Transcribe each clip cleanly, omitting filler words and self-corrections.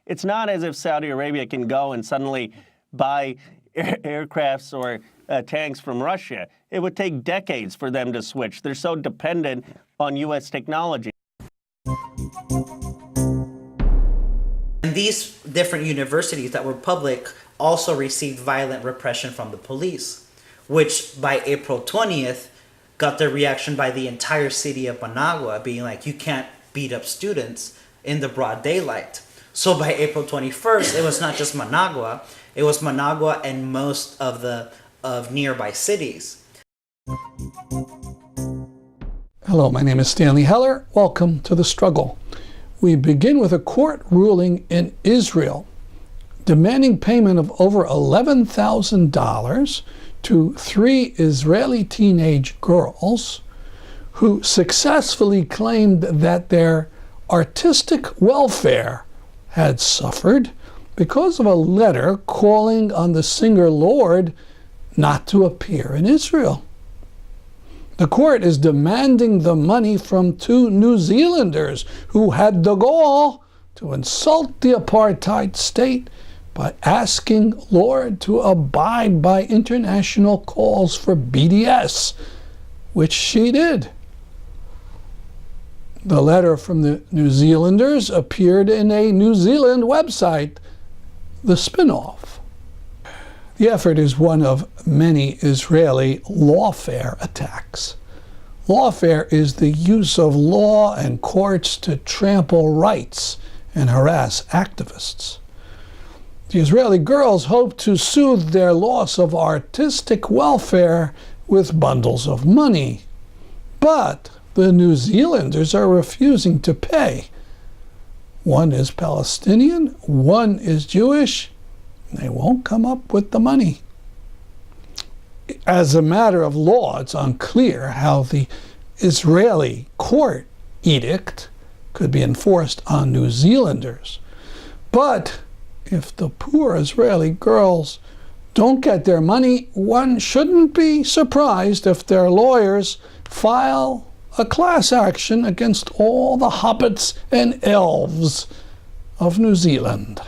It's not as if Saudi Arabia can go and suddenly buy aircrafts or tanks from Russia. It would take decades for them to switch. They're so dependent on U.S. technology. And these different universities that were public also received violent repression from the police, which by April 20th got the reaction by the entire city of Managua being like, you can't beat up students in the broad daylight. So by April 21st, it was not just Managua, it was Managua and most of nearby cities. Hello, my name is Stanley Heller. Welcome to The Struggle. We begin with a court ruling in Israel demanding payment of over $11,000 to 3 Israeli teenage girls who successfully claimed that their artistic welfare had suffered because of a letter calling on the singer Lorde not to appear in Israel. The court is demanding the money from 2 New Zealanders who had the gall to insult the apartheid state by asking Lorde to abide by international calls for BDS, which she did. The letter from the New Zealanders appeared in a New Zealand website, The Spinoff. The effort is one of many Israeli lawfare attacks. Lawfare is the use of law and courts to trample rights and harass activists. The Israeli girls hope to soothe their loss of artistic welfare with bundles of money. But the New Zealanders are refusing to pay. One is Palestinian, one is Jewish. They won't come up with the money. As a matter of law, it's unclear how the Israeli court edict could be enforced on New Zealanders. But if the poor Israeli girls don't get their money, one shouldn't be surprised if their lawyers file a class action against all the hobbits and elves of New Zealand.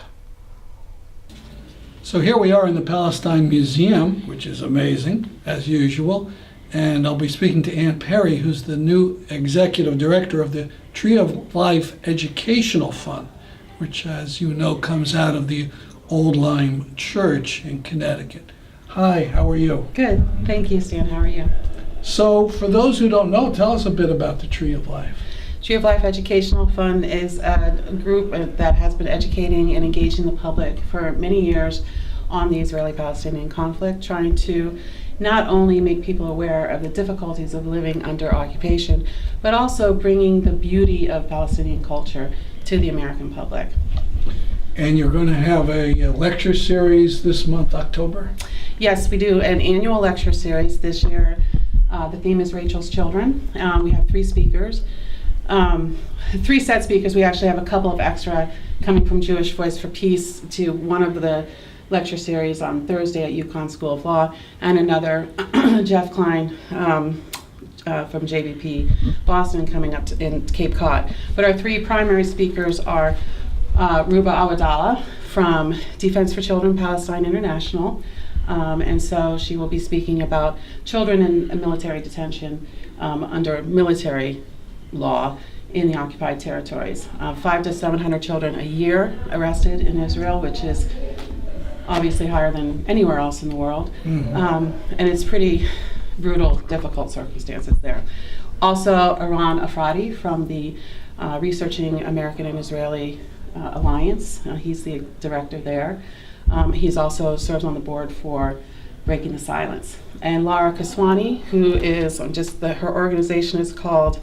So here we are in the Palestine Museum, which is amazing, as usual. And I'll be speaking to Ann Perry, who's the new executive director of the Tree of Life Educational Fund, which, as you know, comes out of the Old Lyme Church in Connecticut. Hi, how are you? Good. Thank you, Stan. How are you? So for those who don't know, tell us a bit about the Tree of Life. Tree of Life Educational Fund is a group that has been educating and engaging the public for many years on the Israeli-Palestinian conflict, trying to not only make people aware of the difficulties of living under occupation, but also bringing the beauty of Palestinian culture to the American public. And you're going to have a lecture series this month, October? Yes, we do an annual lecture series this year. The theme is Rachel's Children. We have 3 speakers. 3 set speakers. We actually have a couple of extra coming from Jewish Voice for Peace to one of the lecture series on Thursday at UConn School of Law, and another, Jeff Klein from JVP Boston, coming up in Cape Cod. But our 3 primary speakers are Ruba Awadallah from Defense for Children Palestine International, and so she will be speaking about children in military detention under military law in the occupied territories. 500 to 700 children a year arrested in Israel, which is obviously higher than anywhere else in the world. And it's pretty brutal, difficult circumstances there. Also, Iran Afradi from the Researching American and Israeli Alliance. He's the director there. He's also serves on the board for Breaking the Silence. And Lara Kaswani, who is her organization is called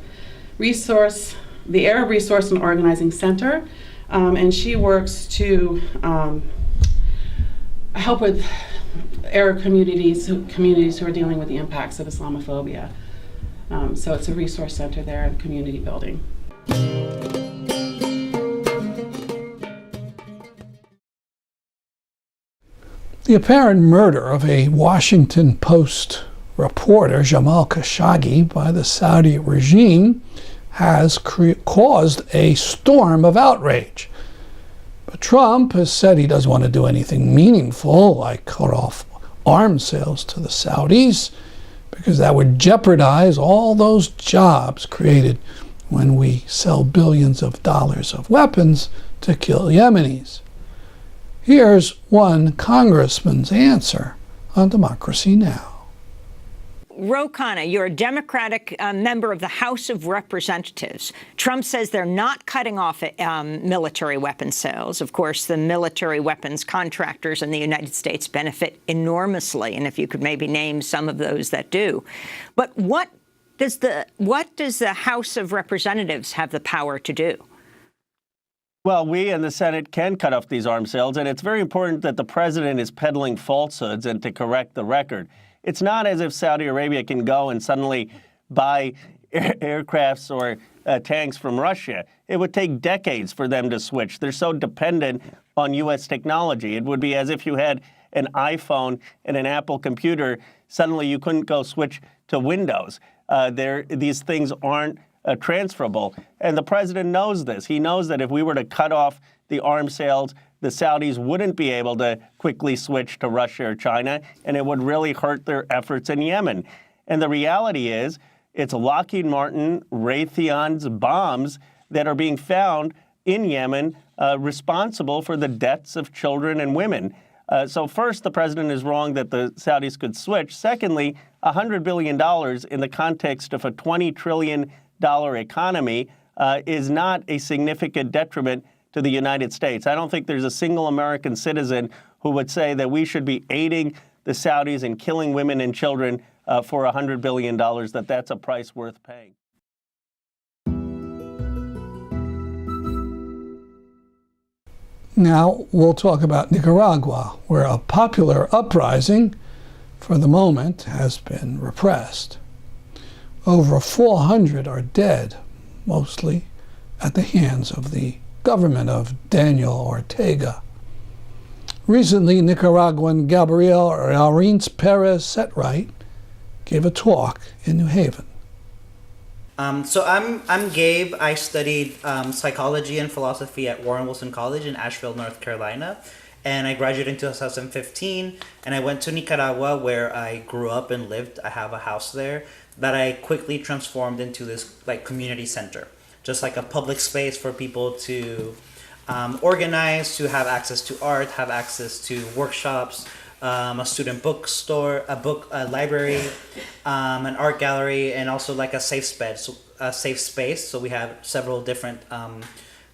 the Arab Resource and Organizing Center, and she works to help with Arab communities who are dealing with the impacts of Islamophobia. So it's a resource center there and community building. The apparent murder of a Washington Post reporter, Jamal Khashoggi, by the Saudi regime has caused a storm of outrage. But Trump has said he doesn't want to do anything meaningful, like cut off arms sales to the Saudis, because that would jeopardize all those jobs created when we sell billions of dollars of weapons to kill Yemenis. Here's one congressman's answer on Democracy Now! Ro Khanna, you're a Democratic member of the House of Representatives. Trump says they're not cutting off military weapons sales. Of course, the military weapons contractors in the United States benefit enormously, and if you could maybe name some of those that do. But what does the House of Representatives have the power to do? Well, we in the Senate can cut off these arms sales, and it's very important that the president is peddling falsehoods and to correct the record. It's not as if Saudi Arabia can go and suddenly buy aircrafts or tanks from Russia. It would take decades for them to switch. They're so dependent on U.S. technology. It would be as if you had an iPhone and an Apple computer. Suddenly you couldn't go switch to Windows. These things aren't transferable. And the president knows this. He knows that if we were to cut off the arms sales, the Saudis wouldn't be able to quickly switch to Russia or China, and it would really hurt their efforts in Yemen. And the reality is, it's Lockheed Martin, Raytheon's bombs that are being found in Yemen responsible for the deaths of children and women. So first, the president is wrong that the Saudis could switch. Secondly, $100 billion in the context of a $20 trillion economy is not a significant detriment to the United States. I don't think there's a single American citizen who would say that we should be aiding the Saudis and killing women and children for $100 billion, that's a price worth paying. Now we'll talk about Nicaragua, where a popular uprising, for the moment, has been repressed. Over 400 are dead, mostly at the hands of the government of Daniel Ortega. Recently, Nicaraguan Gabriel Yarince Perez Setright gave a talk in New Haven. So I'm Gabe. I studied psychology and philosophy at Warren Wilson College in Asheville, North Carolina, and I graduated in 2015. And I went to Nicaragua, where I grew up and lived. I have a house there that I quickly transformed into this community center, just like a public space for people to organize, to have access to art, have access to workshops, a student bookstore, a library, an art gallery, and also like a safe space. So we have several different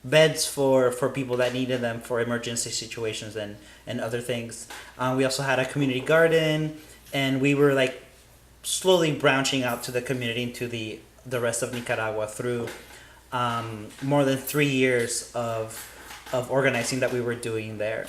beds for people that needed them for emergency situations and other things. We also had a community garden, and we were slowly branching out to the community, into the rest of Nicaragua through more than 3 years of organizing that we were doing there.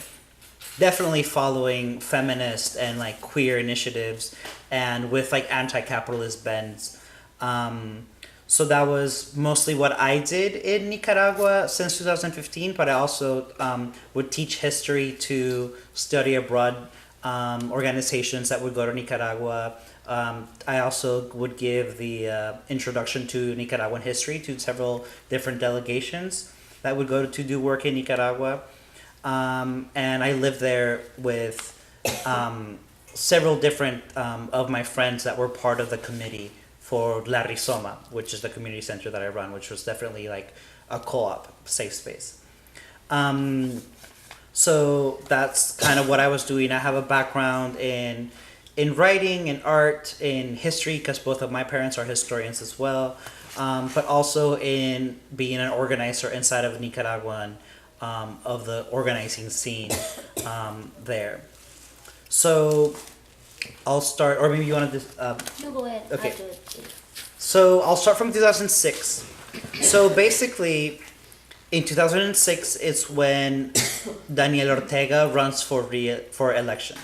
Definitely following feminist and queer initiatives, and with anti-capitalist bends. So that was mostly what I did in Nicaragua since 2015, but I also would teach history to study abroad organizations that would go to Nicaragua. I also would give the introduction to Nicaraguan history to several different delegations that would go to do work in Nicaragua. And I lived there with several different of my friends that were part of the committee for La Rizoma, which is the community center that I run, which was definitely a co-op safe space. So that's kind of what I was doing. I have a background in writing, in art, in history, because both of my parents are historians as well, but also in being an organizer inside of Nicaraguan, of the organizing scene there. So I'll start, or maybe you want to No, go ahead. Okay. I'll do it. So I'll start from 2006. So basically, in 2006, it's when Daniel Ortega runs for election.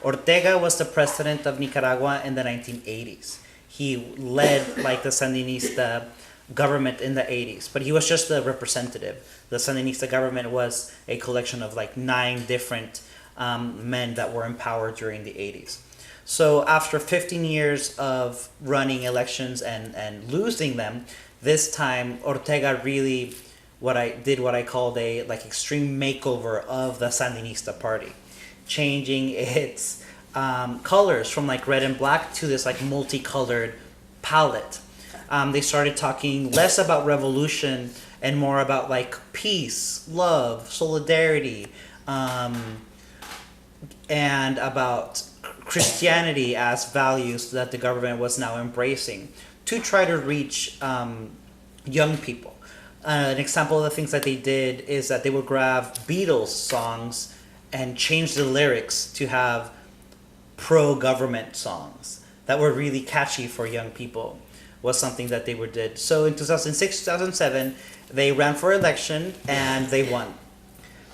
Ortega was the president of Nicaragua in the 1980s. He led the Sandinista government in the 80s, but he was just the representative. The Sandinista government was a collection of 9 different men that were in power during the 80s. So after 15 years of running elections and losing them, this time Ortega really what I called a like extreme makeover of the Sandinista party, changing its colors from like red and black to this like multicolored palette. They started talking less about revolution and more about like peace, love, solidarity, and about Christianity as values that the government was now embracing to try to reach young people. An example of the things that they did is that they would grab Beatles songs and change the lyrics to have pro-government songs that were really catchy for young people, was something that they did. So in 2006, 2007, they ran for election and they won.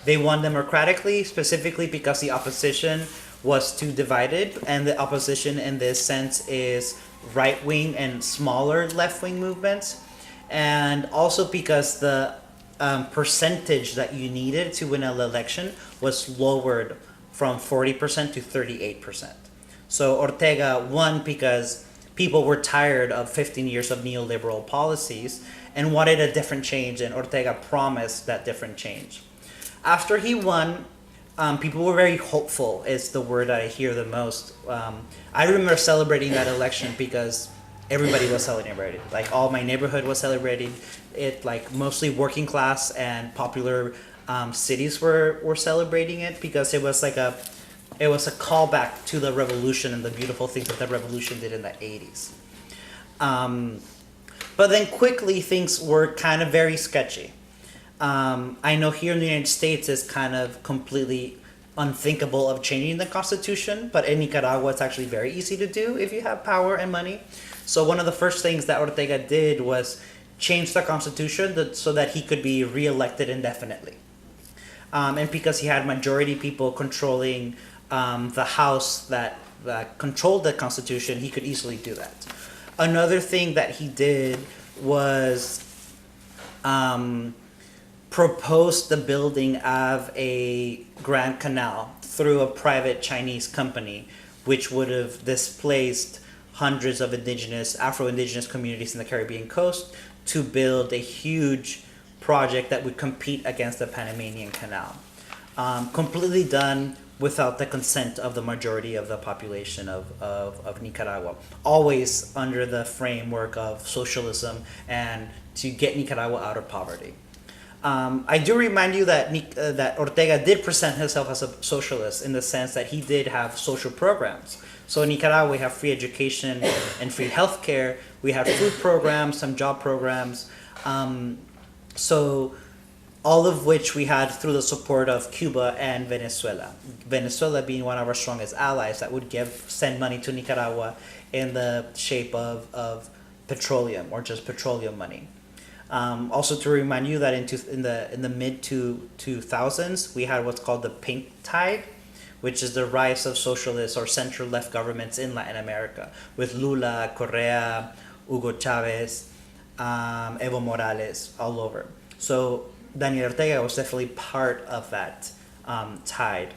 They won democratically, specifically because the opposition was too divided, and the opposition in this sense is right-wing and smaller left-wing movements, and also because the percentage that you needed to win an election was lowered from 40% to 38%. So Ortega won because people were tired of 15 years of neoliberal policies and wanted a different change, and Ortega promised that different change. After he won, people were very hopeful, is the word that I hear the most. I remember celebrating that election because everybody was celebrating. Like all my neighborhood was celebrating it, like mostly working class and popular cities were celebrating it because it was a callback to the revolution and the beautiful things that the revolution did in the 80s. But then quickly things were kind of very sketchy. I know here in the United States it's kind of completely unthinkable of changing the Constitution, but in Nicaragua it's actually very easy to do if you have power and money. So one of the first things that Ortega did was change the Constitution so that he could be reelected indefinitely. And because he had majority people controlling the House that controlled the Constitution, he could easily do that. Another thing that he did was propose the building of a Grand Canal through a private Chinese company, which would have displaced hundreds of Afro-Indigenous communities in the Caribbean coast to build a huge project that would compete against the Panamanian Canal. Completely done without the consent of the majority of the population of Nicaragua, always under the framework of socialism and to get Nicaragua out of poverty. I do remind you that Ortega did present himself as a socialist in the sense that he did have social programs. So in Nicaragua, we have free education and free healthcare. We have food programs, some job programs. So all of which we had through the support of Cuba and Venezuela. Venezuela being one of our strongest allies that would send money to Nicaragua in the shape of petroleum or just petroleum money. Also to remind you that in the mid 2000s, we had what's called the Pink Tide, which is the rise of socialist or center-left governments in Latin America, with Lula, Correa, Hugo Chavez, Evo Morales, all over. So Daniel Ortega was definitely part of that tide.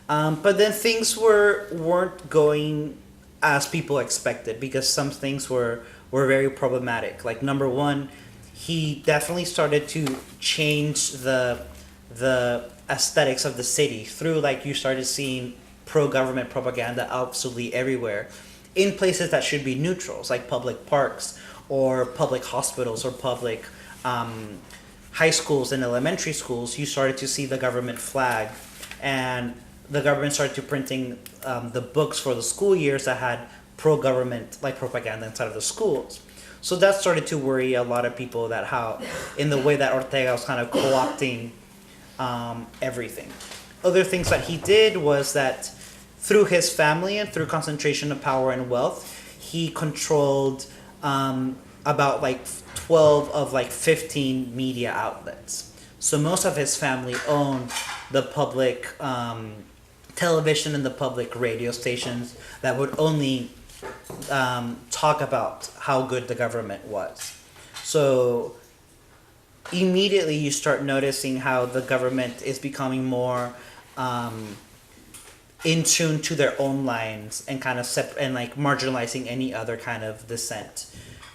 But then things weren't going as people expected because some things were very problematic. Like number one, he definitely started to change the aesthetics of the city through, like, you started seeing pro-government propaganda absolutely everywhere in places that should be neutrals, like public parks or public hospitals or public high schools and elementary schools. You started to see the government flag, and the government started to printing the books for the school years that had pro-government like propaganda inside of the schools. So that started to worry a lot of people, that how in the way that Ortega was kind of co-opting everything. Other things that he did was that through his family and through concentration of power and wealth, he controlled about like 12 of like 15 media outlets. So most of his family owned the public television and the public radio stations that would only talk about how good the government was. So immediately you start noticing how the government is becoming more in tune to their own lines and kind of and like marginalizing any other kind of dissent.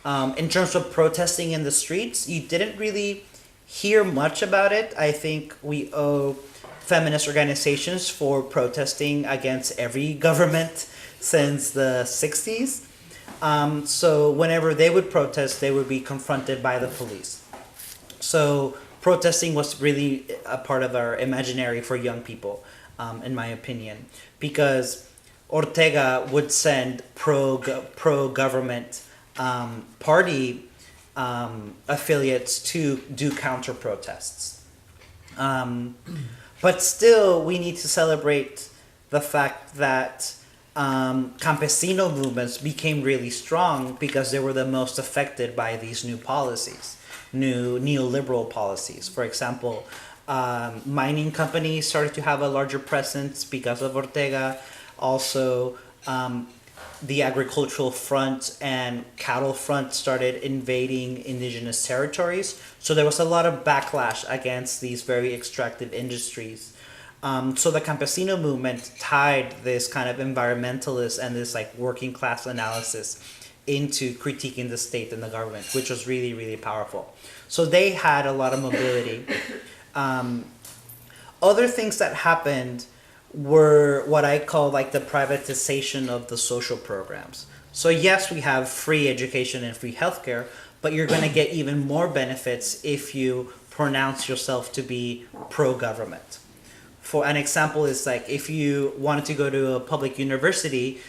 In terms of protesting in the streets, you didn't really hear much about it. I think we owe feminist organizations for protesting against every government since the 60s. So whenever they would protest, they would be confronted by the police. So protesting was really a part of our imaginary for young people, in my opinion, because Ortega would send pro-government party affiliates to do counter protests. But still, we need to celebrate the fact that campesino movements became really strong because they were the most affected by these new policies, new neoliberal policies. For example, mining companies started to have a larger presence because of Ortega. Also, the agricultural front and cattle front started invading indigenous territories. So there was a lot of backlash against these very extractive industries. So the campesino movement tied this kind of environmentalist and this like working class analysis into critiquing the state and the government, which was really, really powerful. So they had a lot of mobility. Other things that happened were what I call like the privatization of the social programs. So yes, we have free education and free healthcare, but you're going to get even more benefits if you pronounce yourself to be pro-government. For an example is like if you wanted to go to a public university,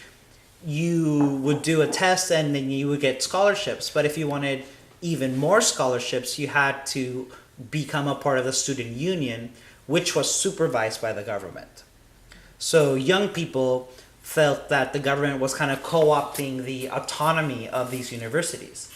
you would do a test and then you would get scholarships. But if you wanted even more scholarships, you had to become a part of the student union, which was supervised by the government. So young people felt that the government was kind of co-opting the autonomy of these universities.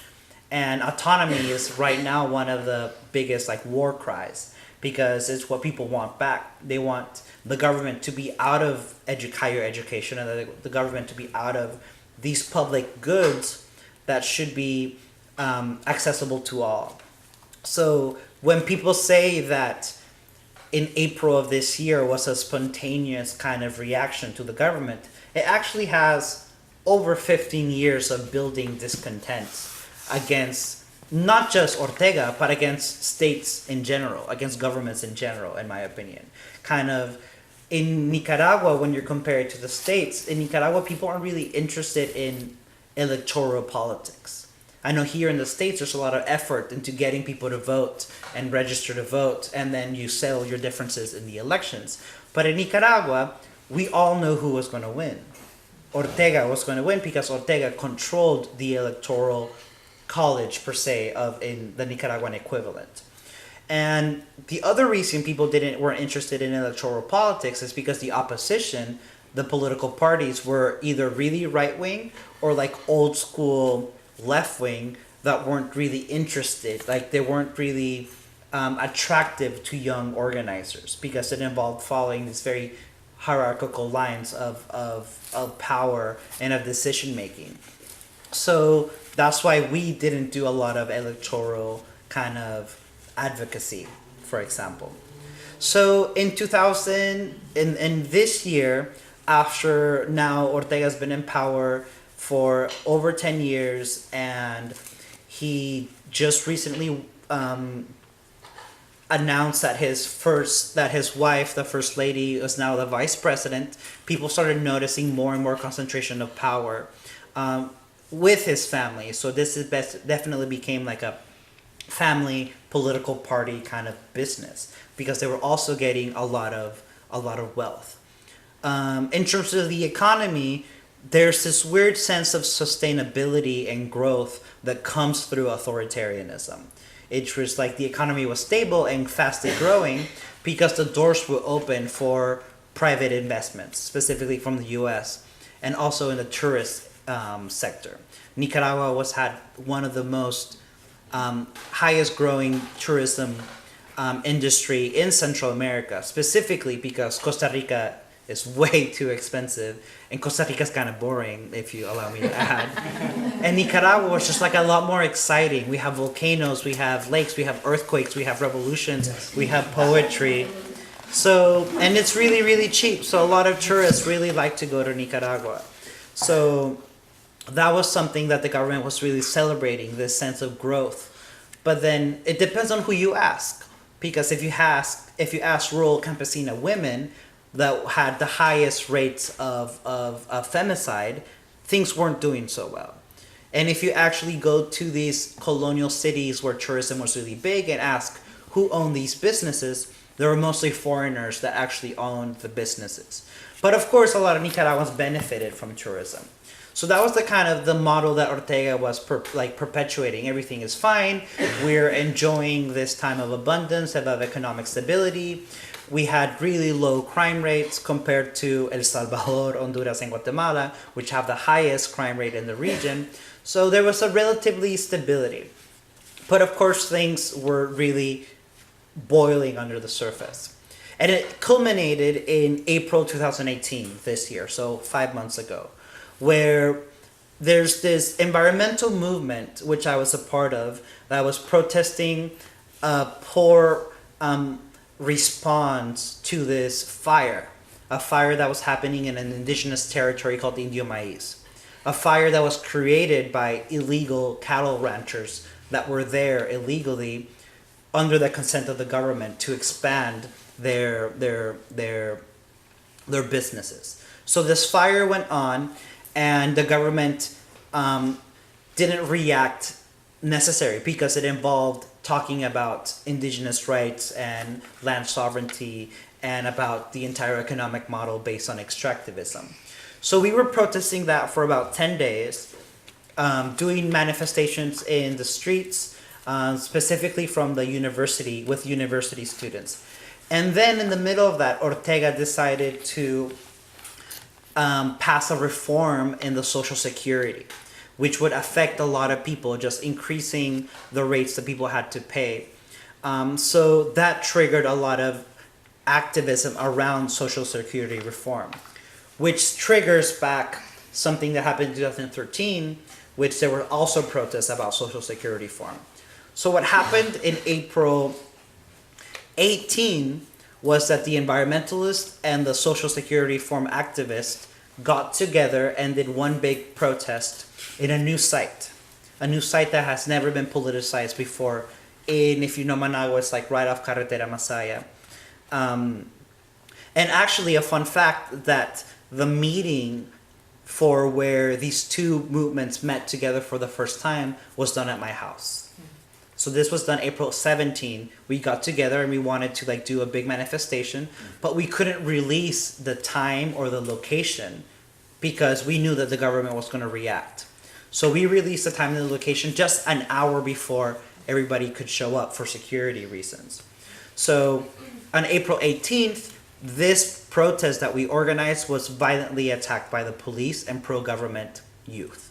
And autonomy is right now one of the biggest like war cries because it's what people want back. They want the government to be out of higher education and the government to be out of these public goods that should be accessible to all. So when people say that in April of this year was a spontaneous kind of reaction to the government, it actually has over 15 years of building discontent against not just Ortega, but against states in general, against governments in general, in my opinion. Kind of in Nicaragua, when you're compared to the states, in Nicaragua, people aren't really interested in electoral politics. I know here in the States, there's a lot of effort into getting people to vote and register to vote, and then you settle your differences in the elections. But in Nicaragua, we all know who was going to win. Ortega was going to win because Ortega controlled the electoral college, per se, in the Nicaraguan equivalent. And the other reason people weren't interested in electoral politics is because the opposition, the political parties, were either really right-wing or like old school left-wing that weren't really interested, like they weren't really attractive to young organizers because it involved following these very hierarchical lines of power and of decision making. So that's why we didn't do a lot of electoral kind of advocacy, for example. So in this year, after now Ortega's been in power for over 10 years, and he just recently announced that his wife, the first lady, is now the vice president. People started noticing more and more concentration of power with his family. So this is definitely became like a family political party kind of business because they were also getting a lot of wealth. In terms of the economy, there's this weird sense of sustainability and growth that comes through authoritarianism. It was like the economy was stable and fastly growing because the doors were open for private investments, specifically from the U.S. and also in the tourist sector. Nicaragua had one of the most highest growing tourism industry in Central America, specifically because Costa Rica is way too expensive, and Costa Rica is kind of boring, if you allow me to add. And Nicaragua was just like a lot more exciting. We have volcanoes, we have lakes, we have earthquakes, we have revolutions, we have poetry. So, and it's really, really cheap. So a lot of tourists really like to go to Nicaragua. So that was something that the government was really celebrating, this sense of growth. But then it depends on who you ask, because if you ask rural campesina women that had the highest rates of femicide, things weren't doing so well. And if you actually go to these colonial cities where tourism was really big and ask who owned these businesses, there were mostly foreigners that actually owned the businesses. But of course, a lot of Nicaraguans benefited from tourism. So that was the kind of the model that Ortega was perpetuating. Everything is fine. We're enjoying this time of abundance, of economic stability. We had really low crime rates compared to El Salvador, Honduras, and Guatemala, which have the highest crime rate in the region. So there was a relatively stability. But of course, things were really boiling under the surface. And it culminated in April 2018, this year, so 5 months ago, where there's this environmental movement, which I was a part of, that was protesting a poor response to this fire, a fire that was happening in an indigenous territory called Indio Maíz, a fire that was created by illegal cattle ranchers that were there illegally under the consent of the government to expand their businesses. So this fire went on, and the government didn't react necessary because it involved talking about indigenous rights and land sovereignty and about the entire economic model based on extractivism. So we were protesting that for about 10 days, doing manifestations in the streets, specifically from the university, with university students. And then in the middle of that, Ortega decided to pass a reform in the Social Security, which would affect a lot of people, just increasing the rates that people had to pay. So that triggered a lot of activism around Social Security reform, which triggers back something that happened in 2013, which there were also protests about Social Security reform. So what happened in April 18 was that the environmentalists and the Social Security reform activists got together and did one big protest in a new site that has never been politicized before. And if you know Managua, it's like right off Carretera Masaya. And actually, a fun fact that the meeting for where these two movements met together for the first time was done at my house. So this was done April 17. We got together and we wanted to do a big manifestation, but we couldn't release the time or the location because we knew that the government was going to react. So we released the time and the location just an hour before everybody could show up for security reasons. So on April 18th, this protest that we organized was violently attacked by the police and pro-government youth,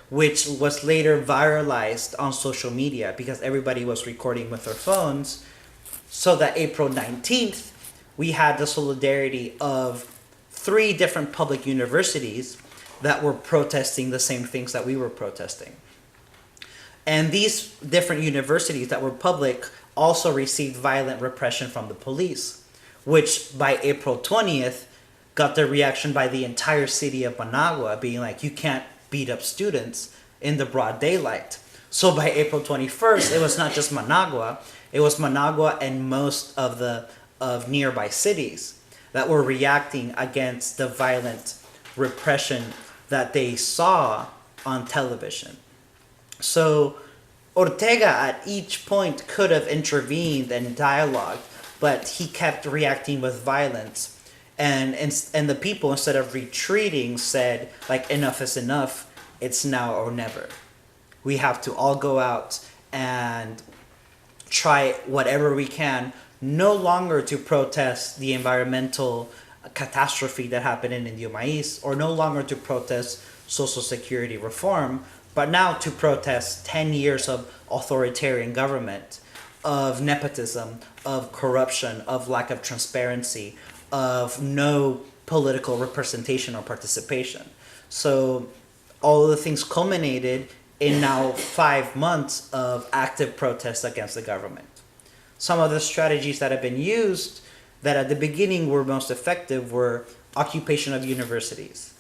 which was later viralized on social media because everybody was recording with their phones. So that April 19th, we had the solidarity of 3 different public universities that were protesting the same things that we were protesting. And these different universities that were public also received violent repression from the police, which by April 20th got the reaction by the entire city of Managua being like, you can't beat up students in the broad daylight. So by April 21st, it was not just Managua, it was Managua and most of nearby cities that were reacting against the violent repression that they saw on television. So Ortega at each point could have intervened and dialogued, but he kept reacting with violence. And the people, instead of retreating, said, enough is enough. It's now or never. We have to all go out and try whatever we can, no longer to protest the environmental catastrophe that happened in Indio Maíz, or no longer to protest Social Security reform, but now to protest 10 years of authoritarian government, of nepotism, of corruption, of lack of transparency, of no political representation or participation. So all of the things culminated in now 5 months of active protests against the government. Some of the strategies that have been used that at the beginning were most effective were occupation of universities,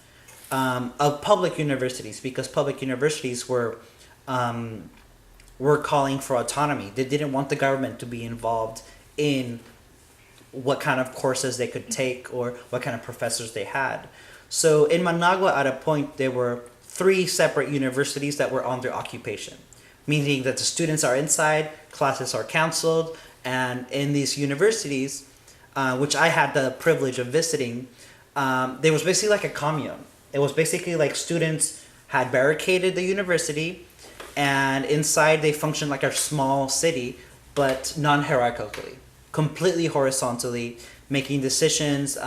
of public universities, because public universities were were calling for autonomy. They didn't want the government to be involved in what kind of courses they could take or what kind of professors they had. So in Managua, at a point, there were 3 separate universities that were under occupation, meaning that the students are inside, classes are canceled, and in these universities, which I had the privilege of visiting, there was basically like a commune. It was basically like students had barricaded the university, and inside they functioned like a small city, but non-hierarchically, completely horizontally, making decisions,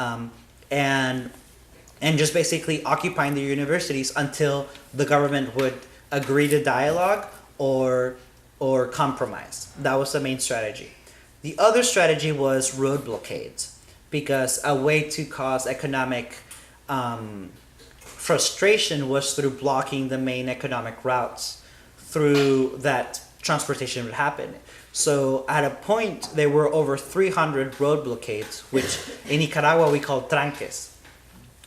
and just basically occupying the universities until the government would agree to dialogue or compromise. That was the main strategy. The other strategy was road blockades, because a way to cause economic frustration was through blocking the main economic routes through that transportation would happen. So at a point, there were over 300 road blockades, which in Nicaragua we call tranques.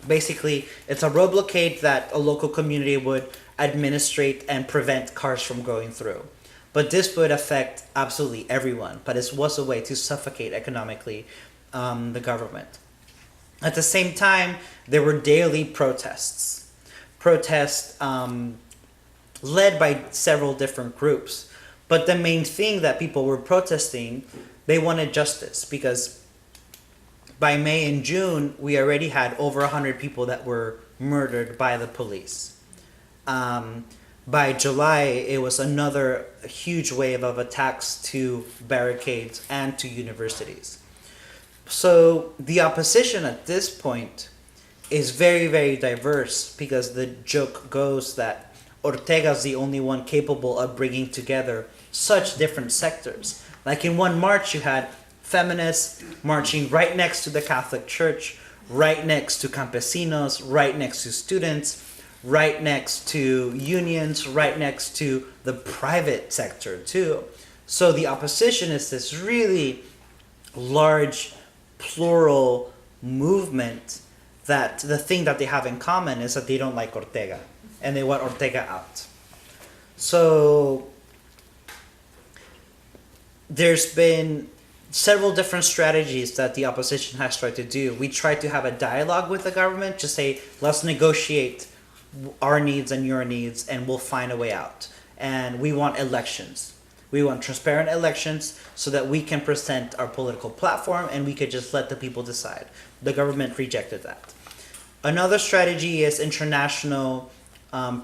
Basically, it's a road blockade that a local community would administrate and prevent cars from going through. But this would affect absolutely everyone, but it was a way to suffocate economically the government. At the same time, there were daily protests led by several different groups. But the main thing that people were protesting, they wanted justice, because by May and June, we already had over 100 people that were murdered by the police. By July, it was another huge wave of attacks to barricades and to universities. So the opposition at this point is very, very diverse, because the joke goes that Ortega's the only one capable of bringing together such different sectors. Like in one march, you had feminists marching right next to the Catholic Church, right next to campesinos, right next to students, right next to unions, right next to the private sector too. So the opposition is this really large, plural movement that the thing that they have in common is that they don't like Ortega and they want Ortega out. So there's been several different strategies that the opposition has tried to do. We tried to have a dialogue with the government, just say, let's negotiate our needs and your needs, and we'll find a way out. And we want elections. We want transparent elections so that we can present our political platform and we could just let the people decide. The government rejected that. Another strategy is international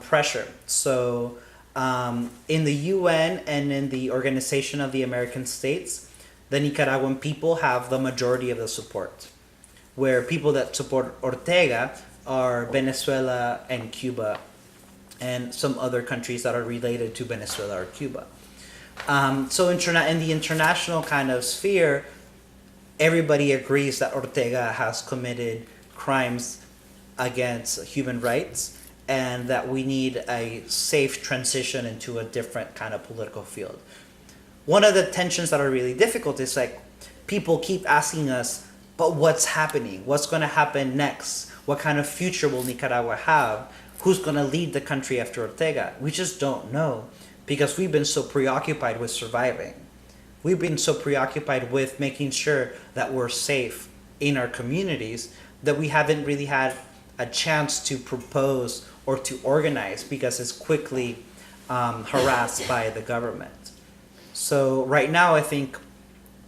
pressure. So in the UN and in the Organization of the American States, the Nicaraguan people have the majority of the support, where people that support Ortega are Venezuela and Cuba and some other countries that are related to Venezuela or Cuba. So in the international kind of sphere, everybody agrees that Ortega has committed crimes against human rights and that we need a safe transition into a different kind of political field. One of the tensions that are really difficult is like people keep asking us, but what's happening? What's going to happen next? What kind of future will Nicaragua have? Who's going to lead the country after Ortega? We just don't know, because we've been so preoccupied with surviving. We've been so preoccupied with making sure that we're safe in our communities that we haven't really had a chance to propose or to organize, because it's quickly harassed by the government. So right now, I think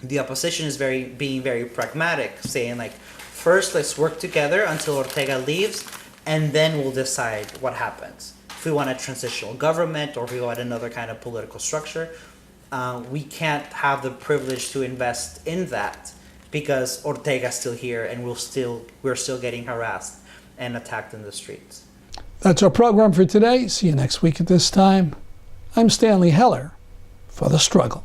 the opposition is being very pragmatic, saying like, first, let's work together until Ortega leaves, and then we'll decide what happens. If we want a transitional government or if we want another kind of political structure, we can't have the privilege to invest in that because Ortega's still here and we're still getting harassed and attacked in the streets. That's our program for today. See you next week at this time. I'm Stanley Heller for The Struggle.